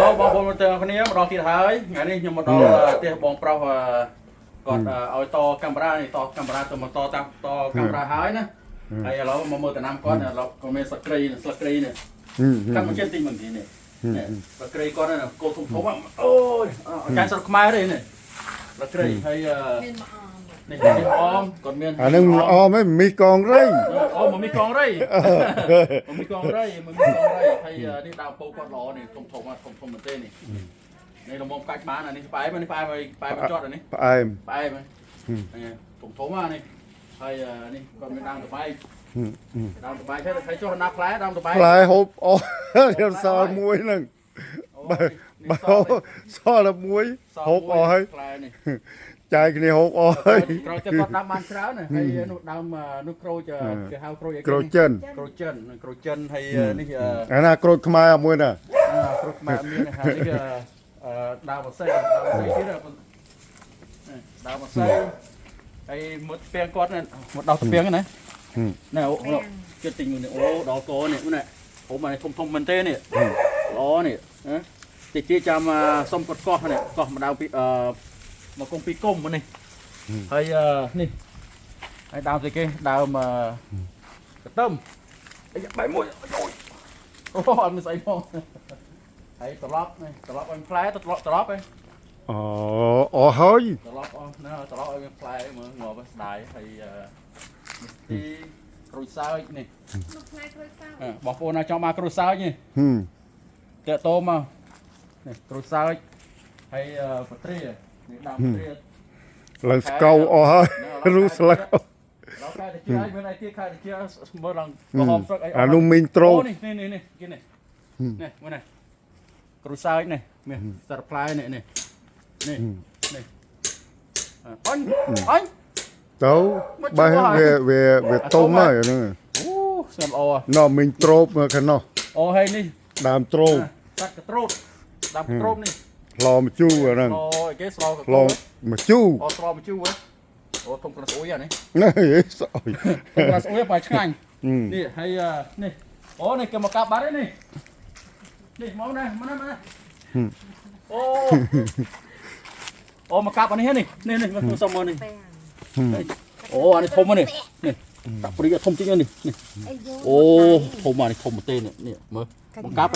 បងប្អូនមើលទាំងគ្នាម្ដងទៀតហើយថ្ងៃនេះខ្ញុំមកដល់ផ្ទះបងប្រុសគាត់ឲ្យតកាមេរ៉ានេះតកាមេរ៉ាទៅមកតកាមេរ៉ាហើយណាហើយឥឡូវមកមើលតំណាំគាត់ឥឡូវក៏មានស្លឹកគ្រៃនេះកាត់មកជិះទីមួយនេះស្លឹកគ្រៃគាត់ណាគោធំអូយចាញ់ស្រុកខ្មែរទេនេះស្លឹកគ្រៃហើយនេះអមគាត់មានអានឹងអមឯងមីកងរៃអូមីកងរៃមីកងរៃហើយនេះដើមពោគាត់ល្អនេះធំមែនទេនេះនេះលំមកាច់បានអានេះផ្អែមនេះផ្អែមចត់អានេះផ្អែមហ្នឹងធំនេះហើយនេះគាត់មានដើមតបែកហើយចុះណាផ្លែដើមតបែកផ្លែហូបអូខ្ញុំសល់មួយហ្នឹងបើសល់មួយហូបអស់ហើយផ្លែនេះចែកគ្នាហូបអស់ហើយក្រោយទៅគាត់ដាំបានច្រើនហើយនោះដើមនោះក្រូចគេហៅក្រូចអីក្រូចចិនហើយនេះអាណាក្រូចខ្មែរមួយណាក្រូចខ្មែរមានហើយនេះដើមអសេទៀតដើមអសេហើយមុតស្ពាំងគាត់មកដោះស្ពាំងណាណែអូជិតទិញមួយនេះអូដល់កនេះណាហូបមកធំមែនទេនេះល្អនេះតិចចាំសុំគាត់កោះនេះកោះម្ដងពីមកគង់ពីគុំនេះហើយនេះហើយដើមស្អីគេដើមកតឹមអីបាយមួយអូអត់មានស្អីផងហើយត្រឡប់ឲ្យផ្លែត្រឡប់ឯងអូហើយត្រឡប់ឲ្យផ្លែមើលងាប់ស្ដាយហើយទីក្រូចសើចនេះផ្លែក្រូចសើចបងប្អូនណាចង់មកក្រូចសើចនេះតាក់តោមកនេះក្រូចសើចហើយបត្រានេះដើមបត្រាឡើងស្កៅអស់ហើយរូស្លឹកដល់ខែទៅជាមានអីទៀតខែទៅជាមើលឡើងក្រហមស្លឹកអីអានោះមីងត្រូនេះគេនេះមើលនេះក្រូចសើចនេះមានសារផ្លែនេះអញទៅបែរវាទុំហើយហ្នឹងអូស្អាតល្អណ៎មីងត្រូបមកខាងនោះអូហើយនេះដើមត្រូបសាច់កត្រូតដើមកត្រូបនេះស្លម្ជូរអាហ្នឹងគេស្លកត្រូបម្ជូរស្លម្ជូរអូធំក្រាស្អុយអានេះស្អុយក្រាស្អុយបាយឆ្ងាញ់នេះហើយនេះអូនេះគេមកកាប់បាត់ហើយនេះមកណាអូមកកាប់អានេះនេះមកសុំមកនេះអូអានេះធំហ្នឹងនេះដាក់ព្រីធំជាងនេះអូធំអានេះធំមែនទេនេះមើលមកកាប់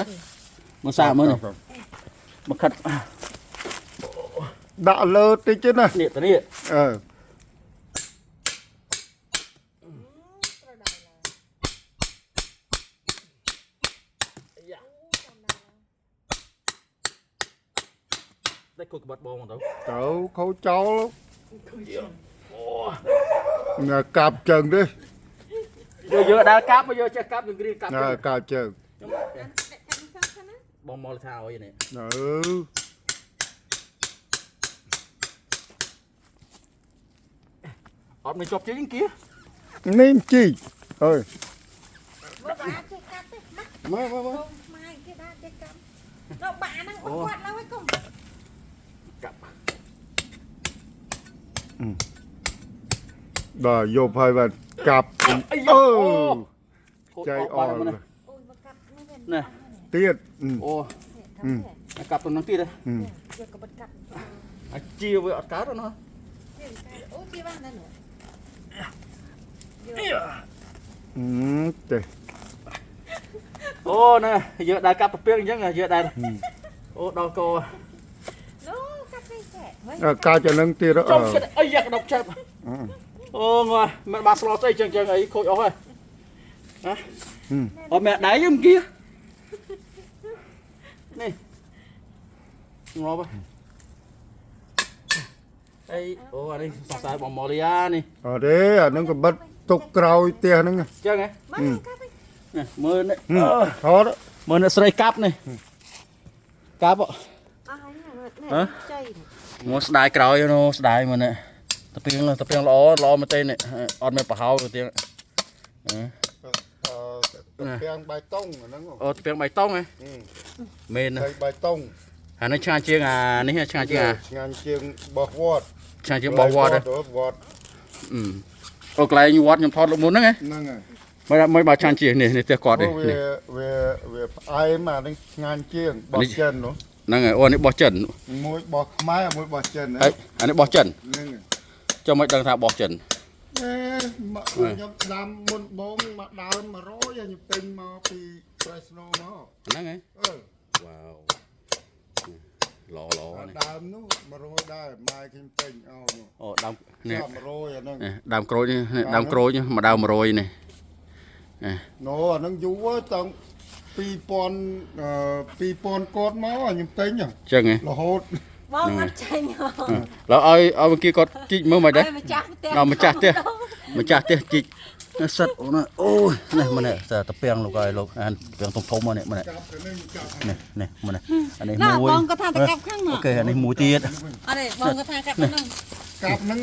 មើលសាមើលនេះមកខាត់ដាក់លើតិចណានេះទៅនេះđây cô bật bông đâu cháu khâu cháu là cạp trần đi giờ đã cáp bây giờ chắc cáp đừng đi cáp cạp trần bông mò thao vậy này ọt mình chọc chứ kia nên chi ơi nó bà đang quạt lâu hay không rồi vô phơi và cặp chạy on nè tiết ô cặp tụi nó tiết đây chia với ọt cá đó nó ô nè giờ đại cặp tập biếng chứ giờ đại ô đau cô cao cho nâng tia đó ấy giặc độc chậm ô ngồi mẹ bà slot ấy chừng ấy khôi ốc rồi ô mẹ đáy trong kia này ngó vậy đây ô ở đây xài bằng mò này ở đấy nó còn bắt tục cào tia nữa chưa nghe mưa này khó đó mưa nó sấy cáp này cáp ạ hả mua đai cào nó đai mà nè tập tiếng lo mà tên này on mẹ bảo hao tiếng tiếng bài tông tiếng bài tông này mền bài tông nó chang chiêng này chang chiêng bò vót chang chiêng bò vót đấy ok lại như vót nhầm thọt lúc muốn đó nghe mới bảo chang chiêng này tiệc cọt này về ai mà nó ngang chiêng bò chân nó นั่งไงโอ้นี่บ่ចិน มวยบ่ไม้มวยบ่เจน ไอ้อันนี้บ่ចិน นึง จะไม่ดังท่าบ่ចិน เอ๊ะมาខ្ញុំដាំមុនបងមកដើម100ខ្ញុំទិញមកពី Fresno មក นั่งไง អឺ ว้าวรอนี่ ដើមនោះ100ដែរម៉ែខ្ញុំទិញអោនោះ โอ้ดำเนี่ย 100អាហ្នឹង ดำโกรยนี่ดำโกรยมาดาวมาโรยนี่ ណូអាហ្នឹងយូរហើយតាំង2000កូនមកខ្ញុំទិញ ចឹងហ៎ រហូត បងអត់ចាញ់ហ៎ แล้วเอาเมื่อกี้ก็จิกมือมาได้ ម្ចាស់ផ្ទះ เรามาจัดเตี้ยจิกสัตว์โอ้ยนี่มันเนี่ยแต่ตะเปียงลูกไอ้ลูกอันเปียงทมๆมาเนี่ยมันเนี่ย ចាប់ទៅនេះចាប់ นี่มันเนี่ยอันนี้ ណា มู បងក៏ថាទៅកាប់ខាង โอ នោះ เคอันนี้มูตีด អត់ទេបងក៏ថាកាប់ទៅនោះ កាប់ហ្នឹង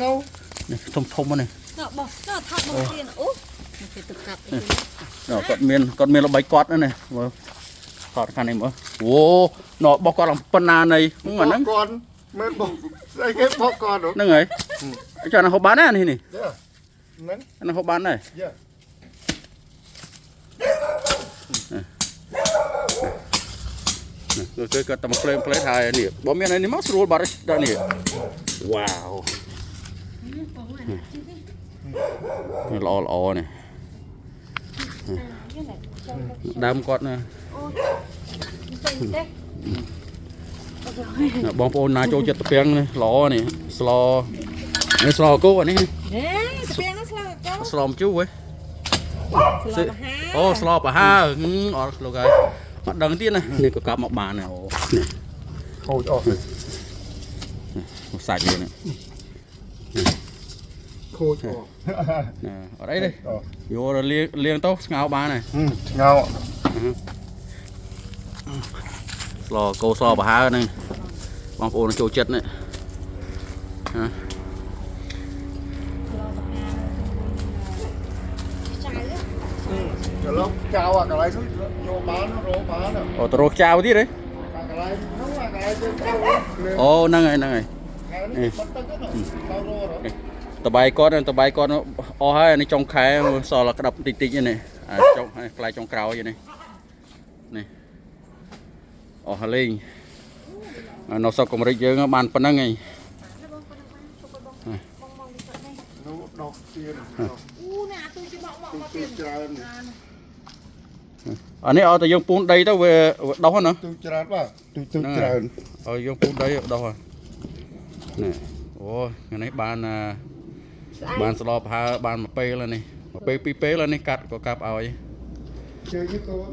นี่ทมๆมาเนี่ย ណាបងណាថាបងទៀតអូមកគេទៅកាប់អី ก็เมียนเราใบกอดนั่นนี่กอดคันนี้มั้งโว้หนอบกอดหลังปนาในมึงเหมือนนั้น កូនមើលបងស្អីគេបកកូននោះ นั่งไงไอ้เจ้านั่นเขาบ้านแน่นี่ ហ្នឹង นั่นเขาบ้านไหน យ៉ា ก็ตะมาเพลย์ไทยนี่บ่มีอะไรนี่มั้งสรูบาร์ดนี่ว้าวรอเนี่ยดำกอดนะ บองโปนนาโจจัดตะเปียงเลยล้อนี่สลอนี่สลอกูอันนี้ ហេស្ពាងនោះស្លាកកោ สลอมจู้เว้ย ស្លាកហា โอ้สลอปะฮ่าอ๋อลูกไอ้มาดังที่นะนี่ก็กลับมาบ้านเนี่ยโอ้นี่ ខូចអស់ ใส่เลยเนี่ย ខូចអស់ ở đây đây vô rồi liêng tóc ngáo ba này ស្ងោ lò câu so bà ha này bong ôn nó trôi chết này ចៅ ឡូវចៅអាកន្លែងនោះយកបានរកបាន ồ tao rô chao tí đấy អាកន្លែងនោះអាកន្លែងទៅចៅ ồ năng này នេះបាត់ទឹកហ្នឹងទៅរក tờ bài con nó o hai này trong khai so là cái đập tịt tịt như này trong play trong cào như này này o hà linh nó sao cũng rít dương bàn phần năng này នោះដកទៀត អូណាទូជបមកមកទៀត ច្រើន anh ấy ở tại dương pun đây tao về đâu hả nó ទូច្រើនបាទទូច្រើន ở dương pun đây đâu à này ồ cái này bàn slop ha bàn mà pe lên này mà pe lên này cắt có cặp ao ấy ជើងនេះកូន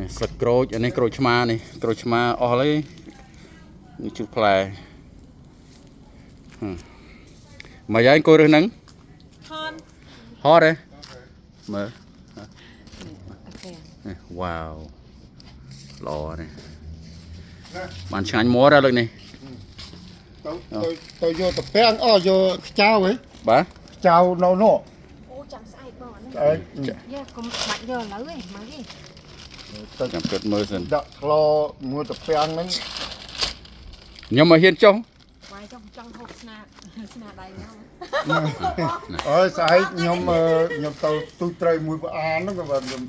sực crôi anh ấy crôi chma o lấy như chụp play mà giờ anh coi rồi nắng ខន hot đấy mở អូខេ wow lò này bàn chanh múa ra được này ទៅយកតពាំងអស់យកខ្ចៅហ៎ bá ខ្ចៅនៅនោះ អូចាំស្អែកបងហ្នឹង អើ យ៉ាកុំបាច់យកឥឡូវឯងមកទេ chạm cất mơ dần ដាក់ក្លោមួយតពាំងហ្នឹង nhưng mà hiên trong វាយចង់ហូបស្នាដៃខ្ញុំ អើស្អែកខ្ញុំទៅទូចត្រីមួយប្រអានហ្នឹងក៏បាទខ្ញុំ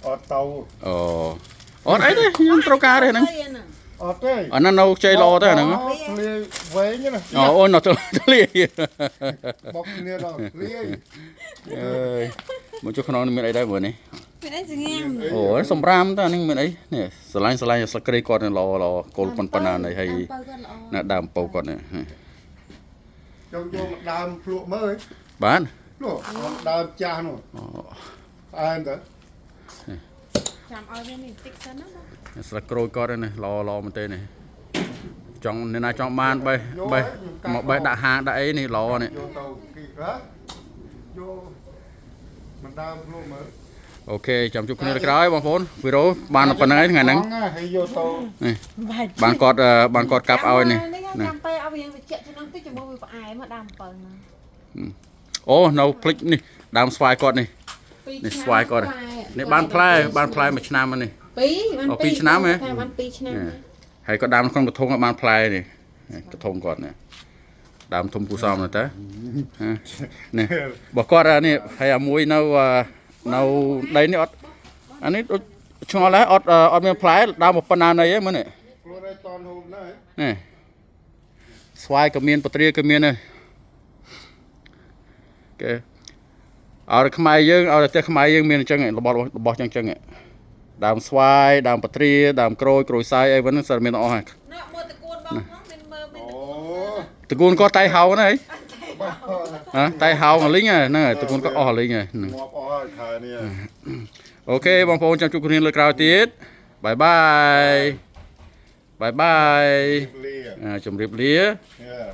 អត់ទៅ ồ đấy đấy nhưng trâu cá đây nè អត់ទេ anh ăn đâu chơi lo thế nè ឃ្លាវែងណា ôi nó chơi liệt បុកគ្នាដល់ឃ្លា ơi một chút nó mình ở đây vừa này មានអីសង្ងាម ồ nó sầm ram ta nhưng mình ấy nè slide sạc cây con này lo cột pan này hay បើគាត់ល្អ nè đàm bầu con này ចង់យកមកដើមភ្លក់មើល bán នោះដើមចាស់នោះអែមទៅ ចាំឲ្យវានេះតិចសិនណា sạc cây con này lo một tên này trong nên là trong ban bay một bay đã hàng đã ấy này lo này យកទៅគីហ៎យកមិនដើមភ្លក់មើល ok chăm chúcគ្នាក្រោយបងប្អូនវីរ៉ូបានប៉ុណ្ណឹងថ្ងៃហ្នឹង ហើយយកទៅ នេះបានគាត់កាប់ឲ្យនេះ ចាំពេលឲ្យវាត្រជាក់ឆ្នាំតិចជាមួយវាផ្អែមមកដើម7ហ្នឹង អូនៅភ្លេចនេះដើមស្វាយគាត់នេះនេះស្វាយគាត់នេះបានផ្លែមួយឆ្នាំនេះ 2ឆ្នាំហ៎បាន2ឆ្នាំ ហើយក៏ដើមក្នុងកធុងបានផ្លែនេះកធុងគាត់នេះដើមធំគូសំណាស់តើនេះបើគាត់នេះហើយអាមួយនៅដីនេះអត់អានេះដូច ឆ្ងល់ហើយអត់មានផ្លែដើមប៉ុណ្ណានៃហ្នឹងមើលនេះ ខ្លួនឯងតនហូបណា នេះស្វាយក៏មានពត្រាក៏មានដែរគេអរខ្មែរយើងអរតែខ្មែរយើងមានអញ្ចឹងរបស់អញ្ចឹងដើមស្វាយដើមពត្រាដើមក្រូចក្រូចសើចអីហ្នឹងសិតមានអស់ហើយ ណ៎មើលតកូនបងហ្នឹងមានមើលមាន អូ តកូនក៏តៃហៅហ្នឹងហ៎តៃហៅអាលីងហ្នឹងហើយតកូនក៏អស់អាលីងហើយ ងាប់អស់ហើយខែនេះ អូខេបងប្អូនចាំជួបគ្នាលើក្រោយទៀតបាយបាយបាយបាយ លា ជម្រាបលា Yeah.